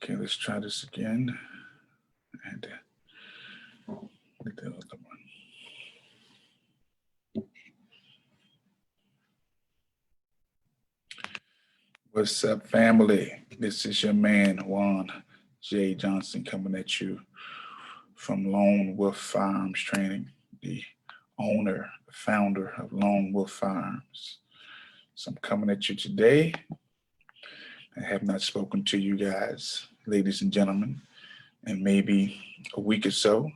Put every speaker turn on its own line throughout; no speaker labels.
Okay, let's try this again. And get the other one. What's up, family? This is your man, Juan J. Johnson, coming at you from Lone Wolf Firearms Training, the owner, the founder of Lone Wolf Firearms. So I'm coming at you today. I have not spoken to you guys, ladies and gentlemen, in maybe a week or so.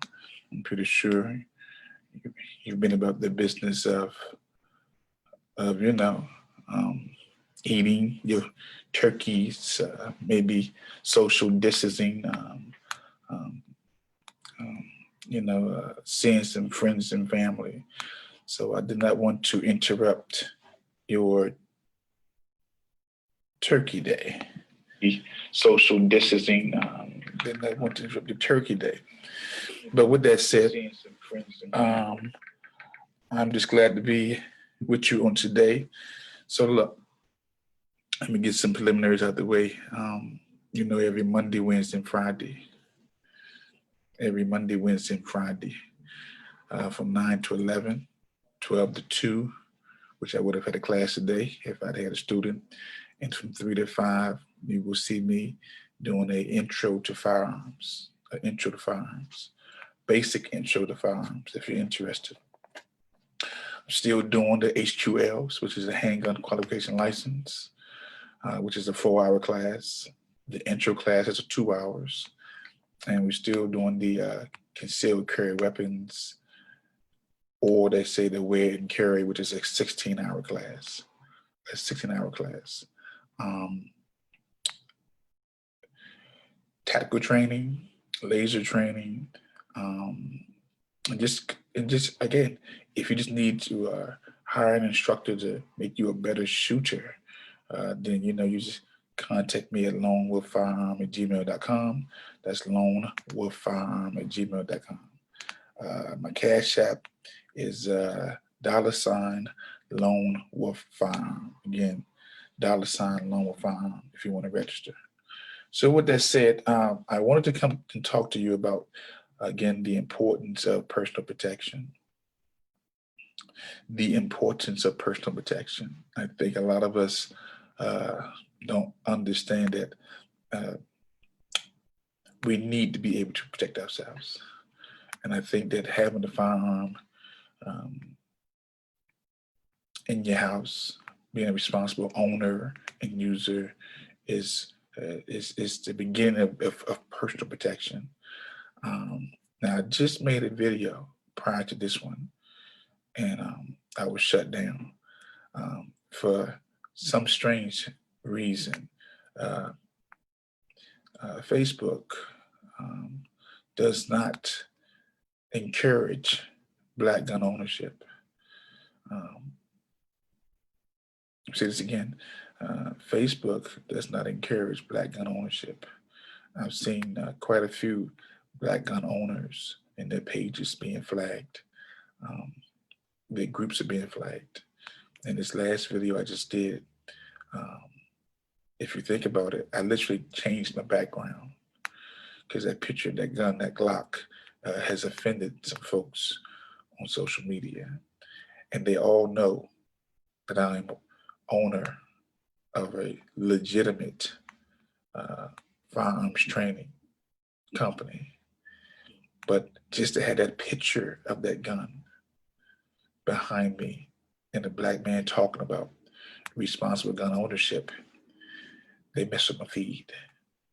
I'm pretty sure you've been about the business of eating your turkeys, maybe social distancing, seeing some friends and family. So I did not want to interrupt your turkey day. Social distancing, did not want to interrupt your turkey day. But with that said, I'm just glad to be with you on today. So look, let me get some preliminaries out the way. Every Monday, Wednesday, and Friday. Every Monday, Wednesday, and Friday, from 9 to 11, 12 to 2, which I would have had a class today if I'd had a student. And from 3 to 5, you will see me doing an intro to firearms, basic intro to firearms, if you're interested. I'm still doing the HQLs, which is a handgun qualification license, which is a 4-hour class. The intro class is 2 hours. And we're still doing the concealed carry weapons, or they say the wear and carry, which is a 16-hour class. Tactical training, laser training, and just again, if you just need to hire an instructor to make you a better shooter, then you just contact me at lonewolffirearm@gmail.com. That's lonewolffirearm@gmail.com. My Cash App is $Lone Wolf Firearm. Again, $Lone Wolf Firearm if you want to register. So with that said, I wanted to come and talk to you about, again, the importance of personal protection. The importance of personal protection. I think a lot of us don't understand that we need to be able to protect ourselves. And I think that having a firearm in your house, being a responsible owner and user is the beginning of personal protection. Now, I just made a video prior to this one, and I was shut down for some strange reason. Facebook does not encourage Black gun ownership. I'll say this again. Facebook does not encourage Black gun ownership. I've seen quite a few Black gun owners and their pages being flagged. Their groups are being flagged. In this last video I just did, if you think about it, I literally changed my background because that picture, that gun, that Glock has offended some folks on social media. And they all know that I'm owner of a legitimate firearms training company. But just to have that picture of that gun behind me and a Black man talking about responsible gun ownership, they mess with my feed.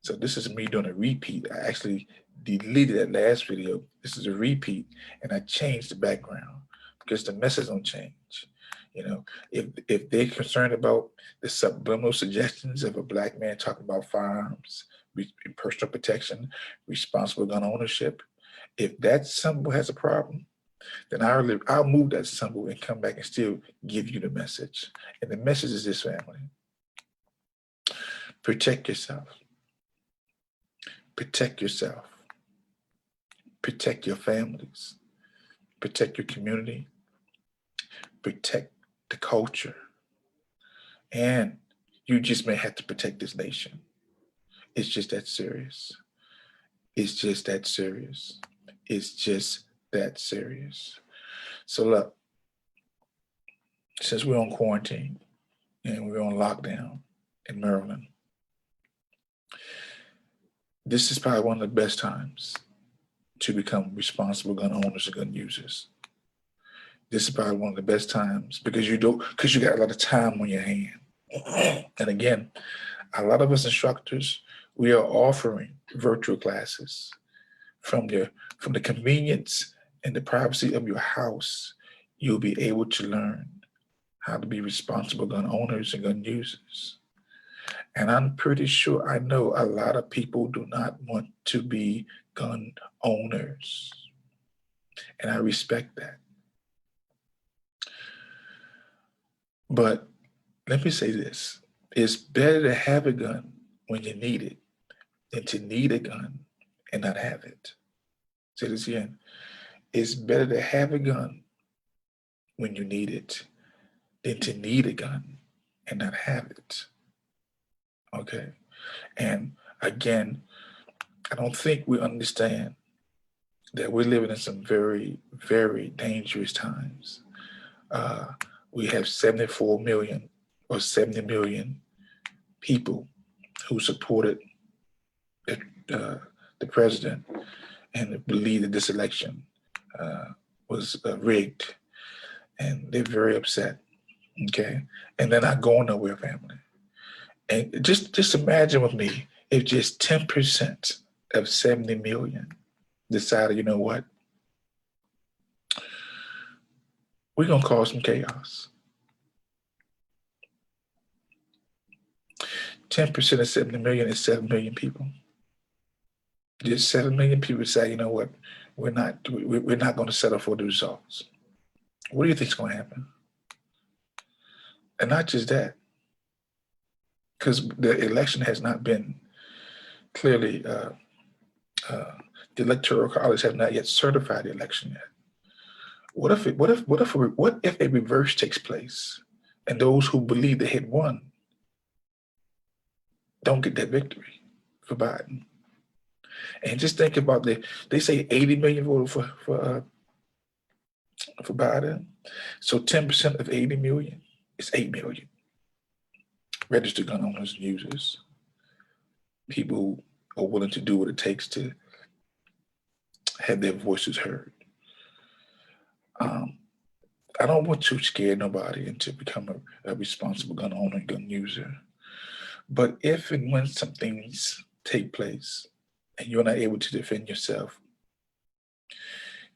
So this is me doing a repeat. I actually deleted that last video. This is a repeat, and I changed the background because the message don't change. If they're concerned about the subliminal suggestions of a Black man talking about firearms, personal protection, responsible gun ownership, if that symbol has a problem, then I'll move that symbol and come back and still give you the message. And the message is this, family. Protect yourself. Protect yourself. Protect your families. Protect your community. Protect the culture. And you just may have to protect this nation. It's just that serious. It's just that serious. It's just that serious. So look, since we're on quarantine and we're on lockdown in Maryland, this is probably one of the best times to become responsible gun owners and gun users. This is probably one of the best times because you got a lot of time on your hand. And again, a lot of us instructors, we are offering virtual classes from the convenience and the privacy of your house. You'll be able to learn how to be responsible gun owners and gun users. And I'm pretty sure I know a lot of people do not want to be gun owners. And I respect that. But let me say this. It's better to have a gun when you need it than to need a gun and not have it. Say this again. It's better to have a gun when you need it than to need a gun and not have it. Okay. And again, I don't think we understand that we're living in some very, very dangerous times. We have 74 million or 70 million people who supported the president and believe that this election was rigged, and they're very upset. Okay, and they're not going nowhere, family. And just imagine with me if just 10% of 70 million decided, you know what, we're gonna cause some chaos. 10% of 70 million is 7 million people. Just 7 million people say, you know what, we're not going to settle for the results. What do you think is going to happen? And not just that, because the election has not been clearly, the Electoral College has not yet certified the election yet. What if a reverse takes place, and those who believe they had won don't get that victory for Biden? And just think about they say 80 million voted for Biden. So 10% of 80 million is 8 million registered gun owners and users. People who are willing to do what it takes to have their voices heard. I don't want to scare nobody into becoming a responsible gun owner and gun user. But if and when some things take place and you're not able to defend yourself,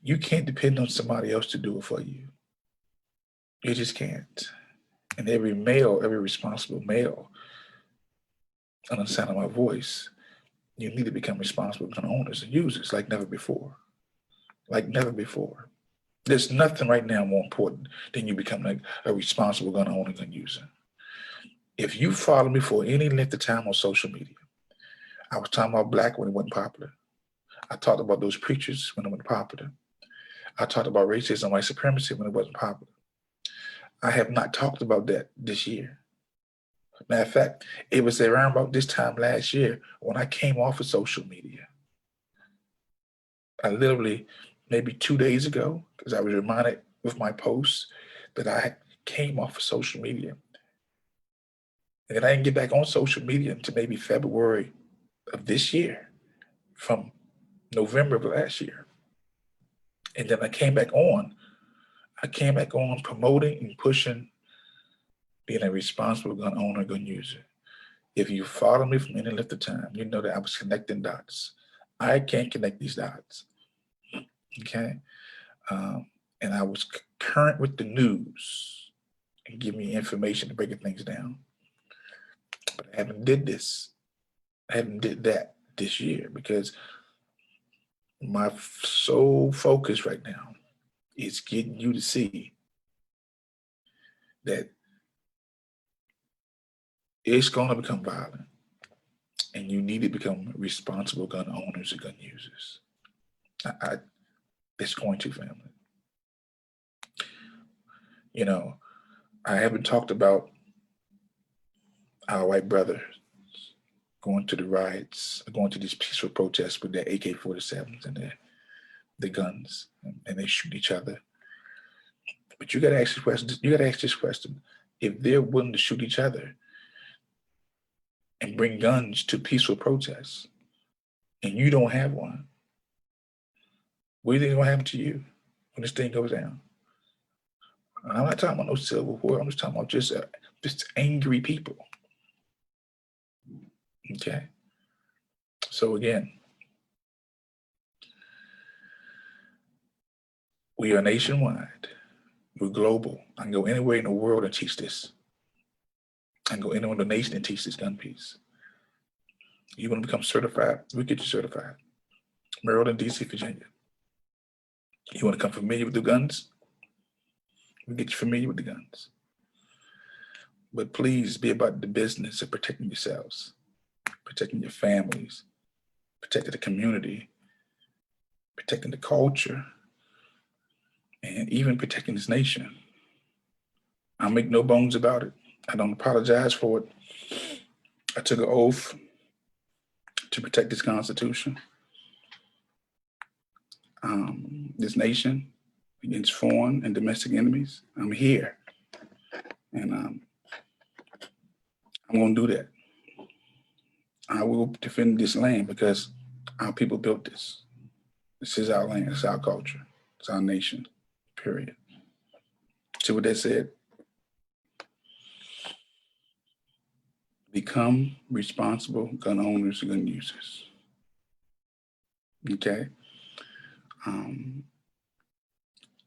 you can't depend on somebody else to do it for you. You just can't. And every responsible male, on the sound of my voice, you need to become responsible gun owners and users like never before. Like never before. There's nothing right now more important than you becoming a responsible gun owner and gun user. If you follow me for any length of time on social media, I was talking about black when it wasn't popular. I talked about those preachers when it wasn't popular. I talked about racism and white supremacy when it wasn't popular. I have not talked about that this year. Matter of fact, it was around about this time last year when I came off of social media. I literally, maybe 2 days ago, because I was reminded with my posts that I came off of social media. And then I didn't get back on social media until maybe February of this year, from November of last year. And then I came back on promoting and pushing being a responsible gun owner, gun user. If you follow me from any length of time, you know that I was connecting dots. I can't connect these dots, okay? And I was current with the news and give me information to breaking things down. But I haven't did that this year because my sole focus right now is getting you to see that it's going to become violent, and you need to become responsible gun owners and gun users. It's going to, family. You know, I haven't talked about our white brothers going to the riots, going to these peaceful protests with their AK-47s and their guns, and they shoot each other. But you got to ask this question. You got to ask this question: if they're willing to shoot each other and bring guns to peaceful protests, and you don't have one, what do you think is going to happen to you when this thing goes down? And I'm not talking about no civil war. I'm just talking about just angry people. Okay. So again, we are nationwide. We're global. I can go anywhere in the world and teach this. I can go anywhere in the nation and teach this gun piece. You want to become certified? We get you certified. Maryland, DC, Virginia. You want to become familiar with the guns? We get you familiar with the guns. But please be about the business of protecting yourselves, protecting your families, protecting the community, protecting the culture, and even protecting this nation. I make no bones about it. I don't apologize for it. I took an oath to protect this Constitution, this nation against foreign and domestic enemies. I'm here, and I'm going to do that. I will defend this land because our people built this. This is our land. It's our culture. It's our nation, period. See what that said? Become responsible gun owners and gun users. Okay?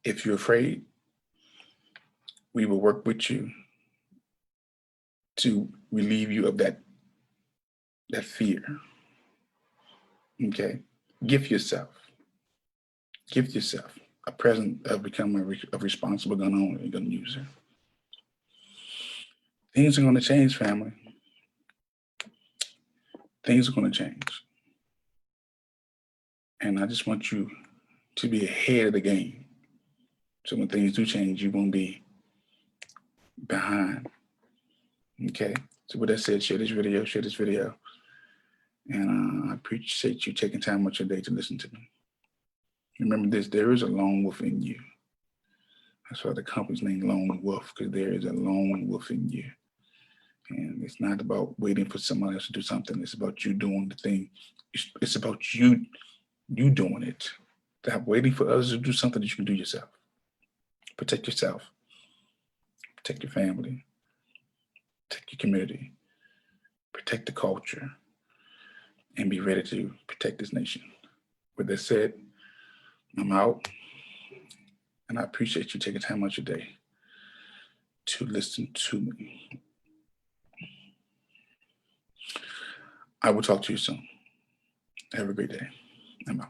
If you're afraid, we will work with you to relieve you of that fear. Okay? Gift yourself a present of becoming a responsible gun owner and gun user. Things are going to change, family. Things are going to change. And I just want you to be ahead of the game. So when things do change, you won't be behind. Okay? So with that said, share this video. And I appreciate you taking time out your day to listen to me. Remember this, there is a lone wolf in you. That's why the company's named Lone Wolf, because there is a lone wolf in you. And it's not about waiting for someone else to do something. It's about you doing the thing. It's about you doing it. Stop waiting for others to do something that you can do yourself. Protect yourself. Protect your family. Protect your community. Protect the culture. And be ready to protect this nation. With that said, I'm out. And I appreciate you taking time out your day to listen to me. I will talk to you soon. Have a great day. I'm out.